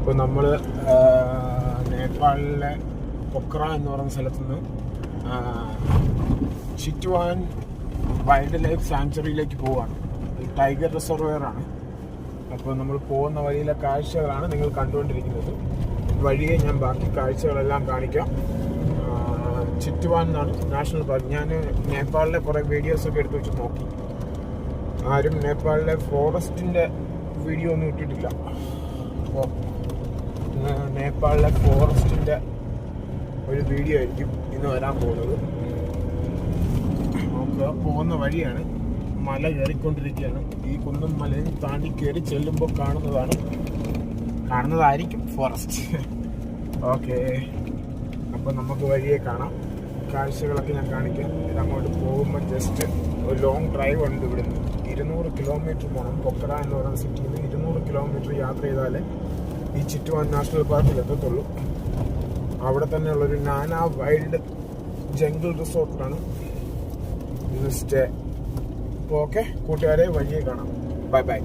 ഇപ്പോൾ നമ്മൾ നേപ്പാളിലെ പൊക്ര എന്ന് പറയുന്ന സ്ഥലത്തുനിന്ന് ചിറ്റ്വാൻ വൈൽഡ് ലൈഫ് സാങ്ച്വറിയിലേക്ക് പോവുകയാണ്. ടൈഗർ റിസർവെയറാണ്. അപ്പോൾ നമ്മൾ പോകുന്ന വഴിയിലെ കാഴ്ചകളാണ് നിങ്ങൾ കണ്ടുകൊണ്ടിരിക്കുന്നത്. വഴിയെ ഞാൻ ബാക്കി കാഴ്ചകളെല്ലാം കാണിക്കാം. ചിറ്റ്വാൻ എന്നാണ് നാഷണൽ പാർക്ക്. ഞാൻ നേപ്പാളിലെ കുറേ വീഡിയോസൊക്കെ എടുത്ത് വെച്ച് നോക്കി. ആരും നേപ്പാളിലെ ഫോറസ്റ്റിൻ്റെ വീഡിയോ ഒന്നും ഇട്ടിട്ടില്ല. അപ്പോൾ നേപ്പാളിലെ ഫോറസ്റ്റിൻ്റെ ഒരു വീഡിയോ ആയിരിക്കും ഇന്ന് വരാൻ പോകുന്നത്. നമുക്ക് പോകുന്ന വഴിയാണ്. മല കയറിക്കൊണ്ടിരിക്കുകയാണ്. ഈ കുന്നും മലയും താണ്ടി കയറി ചെല്ലുമ്പോൾ കാണുന്നതായിരിക്കും ഫോറസ്റ്റ്. ഓക്കെ, അപ്പോൾ നമുക്ക് വഴിയെ കാണാം. കാഴ്ചകളൊക്കെ ഞാൻ കാണിക്കാം. അങ്ങോട്ട് പോകുമ്പോൾ ജസ്റ്റ് ഒരു ലോങ് ഡ്രൈവ് ഉണ്ട്. ഇവിടുന്ന് 200 കിലോമീറ്റർ പോകണം. പൊക്ര എന്ന് പറയുന്ന സിറ്റിയിൽ നിന്ന് 200 കിലോമീറ്റർ യാത്ര ചെയ്താലേ ഈ ചിറ്റ്വാൻ നാഷണൽ പാർക്കിൽ എത്തത്തുള്ളൂ. അവിടെ തന്നെയുള്ളൊരു നാനാ വൈൽഡ് ജംഗിൾ റിസോർട്ടിലാണ് ഇന്ന് സ്റ്റേ. അപ്പോൾ ഓക്കെ കൂട്ടുകാരെ, വഴിയെ കാണാം. Bye bye.